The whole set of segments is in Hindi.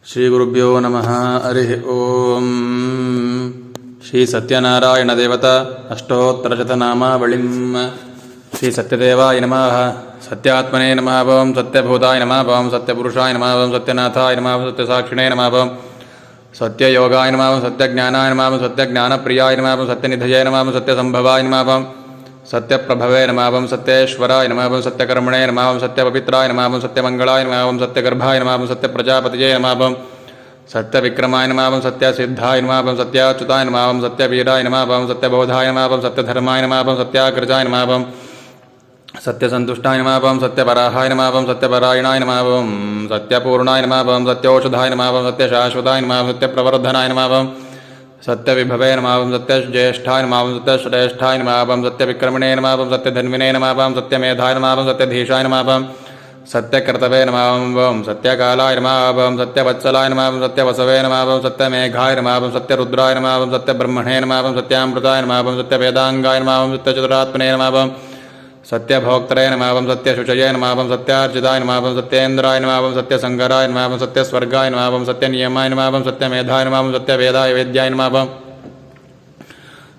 श्रीगुरुभ्यो नमः। हरिः ओम्। श्री सत्यनारायण देवता अष्टोत्तरशतनामावलिं श्री सत्यदेवाय नमः। सत्यात्मने नमः। ओं सत्यभूताय नमः। ओं सत्यपुरुषाय नमः। ओं सत्यनाथाय नमः। ओं सत्यसाक्षिणे नमः। ओं सत्ययोगाय नमः। ओं सत्यज्ञानाय नमः। ओं सत्यज्ञानप्रियाय नमः। ओं सत्यनिधये नमः। ओं सत्यसंभवाय नमः। ओं सत्यप्रभवे नमः। ओं सत्येश्वराय नमः। ओं सत्यकर्मणे नमः। ओं सत्यपवित्राय नमः। ओं सत्यमङ्गलाय नमः। ओं सत्यगर्भाय नमः। ओं सत्यप्रजापतये नमः। ओं सत्यविक्रमाय नमः। ओं सत्यसिद्धाय नमः। ओं सत्याच्युताय नमः। ओं सत्यवीराय नमः। ओं सत्यबोधाय नमः। ओं सत्यधर्माय नमः। ओं सत्याग्रजाय नमः। ओं सत्यसन्तुष्टाय नमः। ओं सत्यपराहाय नमः। ओं सत्यपरायणाय नमः। ओं सत्यपूर्णाय नमः। ओं सत्योषधाय नमः। ओं सत्यशाश्वताय नमः। ओं सत्यप्रवर्धनाय नमः। ओं सत्यविभवे नमः। ओं सत्यज्येष्ठाय नमः। ओं सत्यश्रेष्ठाय नमः। ओं सत्यविक्रमणे नमः। ओं सत्यधन्विने नमः। ओं सत्यमेधाय नमः। ओं सत्यधीशाय नमः। ओं सत्यकर्तवे नमः। ओं सत्यकालाय नमः। ओं सत्यवत्सलाय नमः। ओं सत्यवसवे नमः। ओं सत्यमेघाय नमः। ओं सत्यरुद्राय नमः। ओं सत्यब्रह्मणे नमः। ओं सत्यामृताय नमः। ओं सत्यवेदाङ्गाय नमः। ओं सत्यचतुरात्मने नमः। ओं सत्यभोक्तरे नमः। ओं सत्यशुचये नमः। ओं सत्यार्चिताय नमः। ओं सत्येन्द्राय नमः। ओं सत्यसङ्गराय नमः। ओं सत्यस्वर्गाय नमः। ओं सत्यनियमाय नमः। ओं सत्यमेधाय नमः। ओं सत्यवेदाय वेद्याय नमः। ओं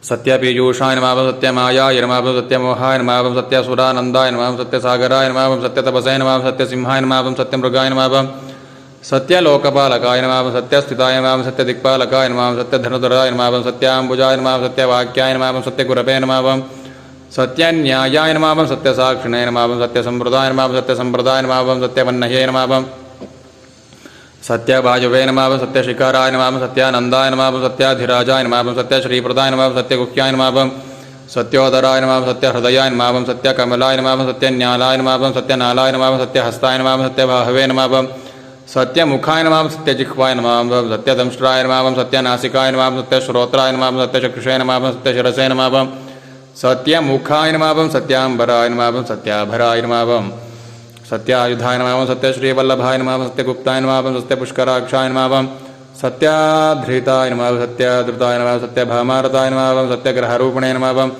सत्यपीयूषाय नमः। ओं सत्यमायाय नमः। ओं सत्यमोहाय नमः। ओं सत्यसुरानन्दाय नमः। ओं सत्यसागराय नमः। ओं सत्यतपसे नमः। ओं सत्यसिंहाय नमः। ओं सत्यमृगाय नमः। ओं सत्यलोकपालकाय नमः। ओं सत्यस्थिताय नमः। ओं सत्यदिक्पालकाय नमः। ओं सत्यधनुधराय नमः। ओं सत्याम्बुजाय नमः। ओं सत्यवाक्याय नमः। ओं सत्यगुरवे नमः। ओं सत्यन्यायाय नमः। ओं सत्यसाक्षिणे नमः। ओं सत्यसम्प्रदाय नमः। ओं सत्यसम्प्रदाय नमः। ओं सत्यवह्नये नमः। ओं सत्यवायुवे नमः। ओं सत्यशिखराय नमः। ओं सत्यानन्दाय नमः। ओं सत्याधिराजाय नमः। ओं सत्यश्रीप्रदाय नमः। ओं सत्यगुह्याय नमः। ओं सत्योदराय नमः। ओं सत्यहृदयाय नमः। ओं सत्यकमलाय नमः। ओं सत्यन्यालाय नमः। ओं सत्यनालाय नमः। ओं सत्यहस्ताय नमः। ओं सत्यबाहवे नमः। ओं सत्यमुखाय नमः। ओं सत्यजिह्वाय नमः। ओं सत्यदंष्ट्राय नमः। ओं सत्यनासिकाय नमः। ओं सत्यश्रोत्राय नमः। ओं सत्यचक्षुषे नमः। ओं सत्यशिरसे नमः। ओं सत्यमुखाय नमः। ओं सत्याम्बराय नमः। ओं सत्याभराय नमः। ओं सत्यायुधाय नमः। ओं सत्यश्रीवल्लभाय नमः। ओं सत्यगुप्ताय नमः। ओं सत्यपुष्कराक्षाय नमः। ओं सत्याधृताय नमः। ओं सत्यधृताय नमः। ओं सत्यभामारताय नमः। ओं सत्यग्रहरूपिणे नमः। ओं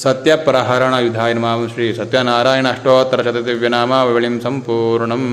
सत्यप्रहरणयुधाय नमः। ओं श्री सत्यनारायण अष्टोत्तरशतदिव्यनामावलिं सम्पूर्णम्।